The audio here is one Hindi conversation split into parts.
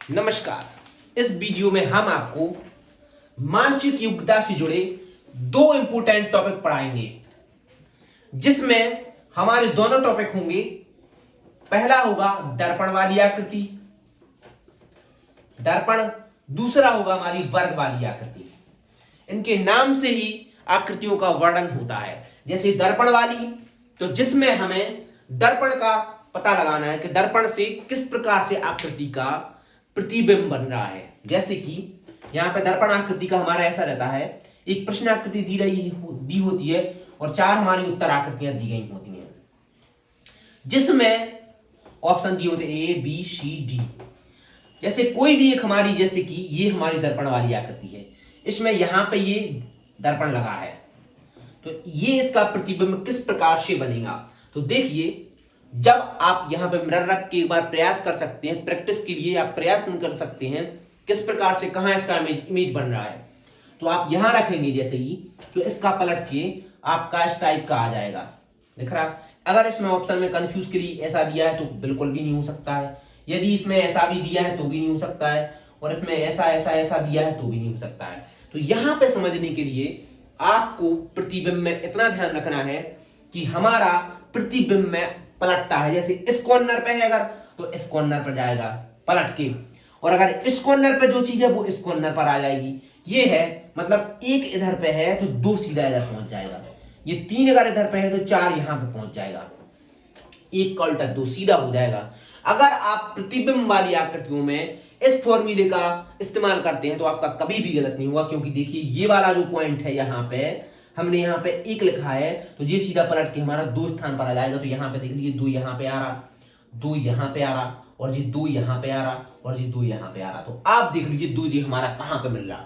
नमस्कार। इस वीडियो में हम आपको मानसिक योग्यता से जुड़े दो इंपोर्टेंट टॉपिक पढ़ाएंगे, जिसमें हमारे दोनों टॉपिक होंगे। पहला होगा दर्पण वाली आकृति, दर्पण। दूसरा होगा हमारी वर्ग वाली आकृति। इनके नाम से ही आकृतियों का वर्णन होता है। जैसे दर्पण वाली, तो जिसमें हमें दर्पण का पता लगाना है कि दर्पण से किस प्रकार से आकृति का प्रतिबिंब बन रहा है। जैसे कि यहां पे दर्पण आकृति का हमारा ऐसा रहता है, एक प्रश्न आकृति दी होती है और चार हमारी उत्तर आकृतियां दी गई होती हैं, जिसमें ऑप्शन दिए होते ए बी सी डी। जैसे कोई भी एक हमारी, जैसे कि ये हमारी दर्पण वाली आकृति है, इसमें यहां पे ये दर्पण लगा है, तो ये इसका प्रतिबिंब किस प्रकार से बनेगा। तो देखिए, जब आप यहां पे मिरर रख के एक बार प्रयास कर सकते हैं, प्रैक्टिस के लिए आप प्रयत्न कर सकते हैं किस प्रकार से कहां इसका इमेज बन रहा है। तो आप यहां रखेंगे जैसे ही, तो इसका पलट के आपका इस टाइप का आ जाएगा, दिख रहा। अगर इसमें ऑप्शन में कंफ्यूज के लिए ऐसा दिया है तो बिल्कुल भी नहीं हो सकता है। यदि इसमें ऐसा भी दिया है तो भी नहीं हो सकता है, और इसमें ऐसा ऐसा ऐसा दिया है तो भी नहीं हो सकता है। तो यहां पे समझने के लिए आपको प्रतिबिंब में इतना ध्यान रखना है कि हमारा प्रतिबिंब में पलटता है। जैसे इस कॉर्नर पे है अगर, तो इस कॉर्नर पर जाएगा पलट के, और अगर इस कॉर्नर पे जो चीज है वो इस कॉर्नर पर आ जाएगी। ये है मतलब एक इधर पे है तो दो सीधा इधर पहुंच जाएगा, ये तीन अगर इधर पे है तो चार यहां पे पहुंच जाएगा, एक का उल्टा दो सीधा हो जाएगा। अगर आप प्रतिबिंब वाली आकृतियों में इस फॉर्मूले का इस्तेमाल करते हैं तो आपका कभी भी गलत नहीं हुआ, क्योंकि देखिए ये वाला जो पॉइंट है, यहाँ पे हमने यहाँ पे एक लिखा है तो ये सीधा पलट के हमारा दो स्थान पर आ जाएगा। तो यहाँ पे देख लीजिए, दो यहाँ पे आ रहा, दो यहाँ पे आ रहा, और ये दो यहाँ पे आ रहा, और ये दो यहाँ पे आ रहा। तो आप देख लीजिए दो ये हमारा कहाँ पे मिल रहा,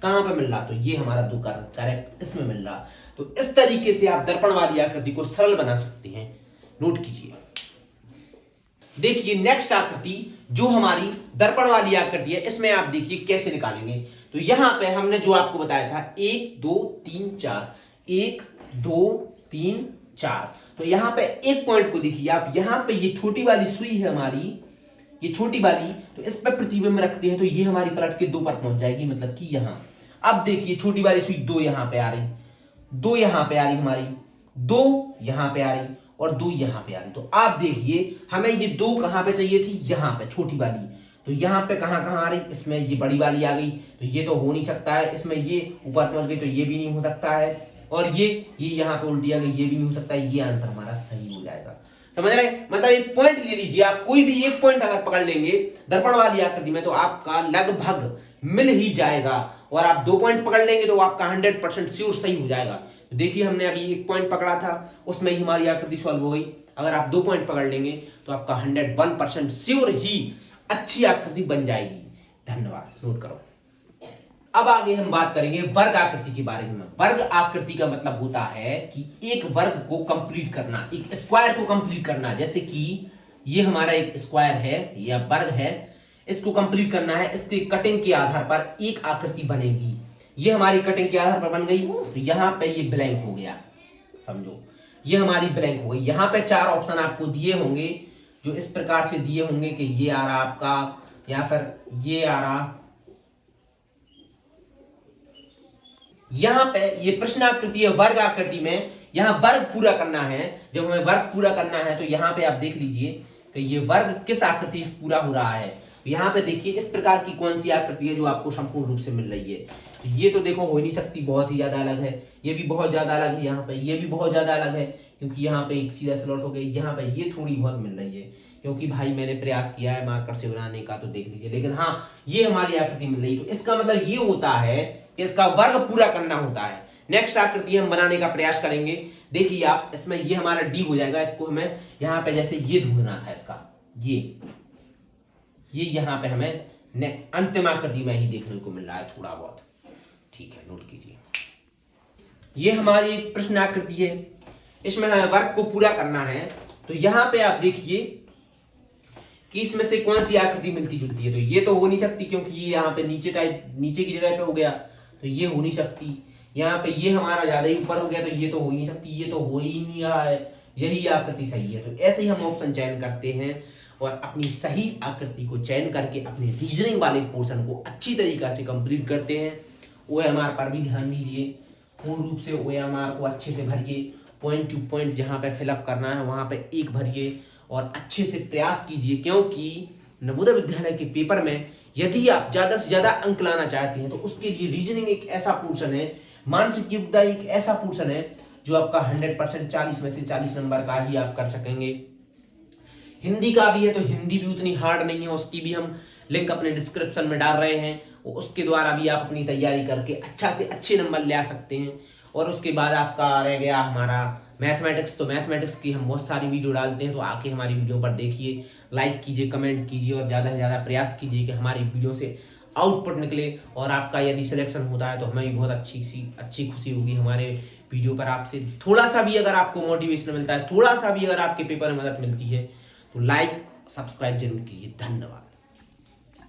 कहाँ पे मिल रहा, तो ये हमारा दो करेक्ट इसमें मिल रहा। तो इस तरीके से आप दर्पण वाली आकृति को सरल बना सकते हैं, नोट कीजिए। देखिए नेक्स्ट आकृति जो हमारी दर्पण वाली आकृति है, इसमें आप देखिए कैसे निकालेंगे। तो यहां पे हमने जो आपको बताया था 1 2 3 4, 1 2 3 4, तो यहां पे एक पॉइंट को देखिए आप, यहां पे ये छोटी वाली सुई है हमारी, ये छोटी वाली, तो इस पर प्रतिबिंब रखते हैं तो ये हमारी पलट के दो पर पहुंच जाएगी, मतलब कि यहां। अब देखिए छोटी वाली सुई दो यहां पे आ रही, दो यहां पे आ रही हमारी, दो यहां पे आ रही, और दो यहां पे आ रही। तो आप देखिए हमें ये दो कहां पे चाहिए थी, यहां पे छोटी वाली, तो यहां पे कहां कहां आ रही, इसमें ये बड़ी वाली आ गई, तो ये तो हो नहीं सकता है। इसमें ये ऊपर पहुंच गई तो ये भी नहीं हो सकता है, और ये यहां पे उल्टी आ गई, ये भी नहीं हो सकता है। ये आंसर हमारा सही हो जाएगा, समझ रहे। मतलब एक पॉइंट ले लीजिए आप, कोई भी एक पॉइंट अगर पकड़ लेंगे दर्पण वाली आकृति में तो आपका लगभग मिल ही जाएगा, और आप दो पॉइंट पकड़ लेंगे तो आपका 100% श्योर सही हो जाएगा। तो देखिए हमने अभी एक पॉइंट पकड़ा था, उसमें ही हमारी आकृति सॉल्व हो गई। अगर आप दो पॉइंट पकड़ लेंगे तो आपका 101% श्योर ही अच्छी आकृति बन जाएगी। धन्यवाद, नोट करो। अब आगे हम बात करेंगे वर्ग आकृति के बारे में। वर्ग आकृति का मतलब होता है कि एक वर्ग को कंप्लीट करना, एक स्क्वायर को कंप्लीट करना। जैसे कि ये हमारा एक स्क्वायर है या वर्ग है, इसको कंप्लीट करना है, इसके कटिंग के आधार पर एक आकृति बनेगी। ये हमारी कटिंग के आधार पर बन गई, तो यहां पे ये ब्लैंक हो गया, समझो ये हमारी ब्लैंक हो गई। यहां पे चार ऑप्शन आपको दिए होंगे, जो इस प्रकार से दिए होंगे कि ये आ रहा आपका, या फिर ये आ रहा। यहां पे ये प्रश्न आकृति है, वर्ग आकृति में यहां वर्ग पूरा करना है। जब हमें वर्ग पूरा करना है तो यहां पे आप देख लीजिए कि ये वर्ग किस आकृति पूरा हो रहा है। यहां पे देखिए इस प्रकार की कौन सी आकृति है जो आपको संपूर्ण रूप से मिल रही है। तो ये तो देखो हो ही नहीं सकती, बहुत ही ज्यादा अलग है। ये भी बहुत ज्यादा अलग है, यहाँ पे ये भी बहुत ज्यादा अलग है, क्योंकि यहाँ पे एक सीधा स्लॉट हो गई। यहाँ पे ये थोड़ी बहुत मिल रही है, क्योंकि भाई मैंने प्रयास किया है मार्कर से बनाने का, तो देख लीजिए। लेकिन हाँ, ये हमारी आकृति मिल रही है, तो इसका मतलब ये होता है कि इसका वर्ग पूरा करना होता है। नेक्स्ट आकृति हम बनाने का प्रयास करेंगे। देखिए आप, इसमें ये हमारा डी हो जाएगा, इसको हमें यहाँ पे जैसे ये ढूंढना था, इसका ये यहाँ पे हमें अंतिम आकृति में ही देखने को मिल रहा है थोड़ा बहुत, ठीक है, नोट कीजिए। ये हमारी प्रश्न आकृति है, इसमें हमें वर्ग को पूरा करना है। तो यहाँ पे आप देखिए कि इसमें से कौन सी आकृति मिलती जुलती है। तो ये तो हो नहीं सकती, क्योंकि ये यहाँ पे नीचे की जगह पे हो गया, तो ये हो नहीं सकती। यहाँ पे ये हमारा ज्यादा ही ऊपर हो गया, तो ये तो हो ही नहीं सकती, ये तो हो ही नहीं रहा है, यही आकृति सही है। तो ऐसे ही हम ऑप्शन चयन करते हैं और अपनी सही आकृति को चयन करके अपने रीजनिंग वाले पोर्शन को अच्छी तरीका से कंप्लीट करते हैं। OMR पर भी ध्यान दीजिए, पूर्ण रूप से OMR को अच्छे से भरिए, पॉइंट टू पॉइंट जहाँ पे फिलअप करना है वहाँ पे एक भरिए और अच्छे से प्रयास कीजिए, क्योंकि नवोदय विद्यालय के पेपर में यदि आप ज्यादा से ज्यादा अंक लाना चाहते हैं तो उसके लिए रीजनिंग एक ऐसा पोर्शन है, मानसिक योग्यता एक ऐसा पोर्शन है जो आपका 100% 40 में से 40 नंबर का ही आप कर सकेंगे। हिंदी का भी है तो हिंदी भी उतनी हार्ड नहीं है, उसकी भी हम लिंक अपने डिस्क्रिप्शन में डाल रहे हैं, उसके द्वारा भी आप अपनी तैयारी करके अच्छा से अच्छे नंबर ले आ सकते हैं। और उसके बाद आपका रह गया हमारा मैथमेटिक्स, तो मैथमेटिक्स की हम बहुत सारी वीडियो डालते हैं, तो आके हमारी वीडियो पर देखिए, लाइक कीजिए, कमेंट कीजिए और ज़्यादा से ज़्यादा प्रयास कीजिए कि हमारी वीडियो से आउटपुट निकले। और आपका यदि सिलेक्शन होता है तो हमें भी बहुत अच्छी खुशी होगी हमारे वीडियो पर आपसे थोड़ा सा भी अगर आपको मोटिवेशन मिलता है, थोड़ा सा भी अगर आपके पेपर में मदद मिलती है तो लाइक सब्सक्राइब जरूर कीजिए। धन्यवाद।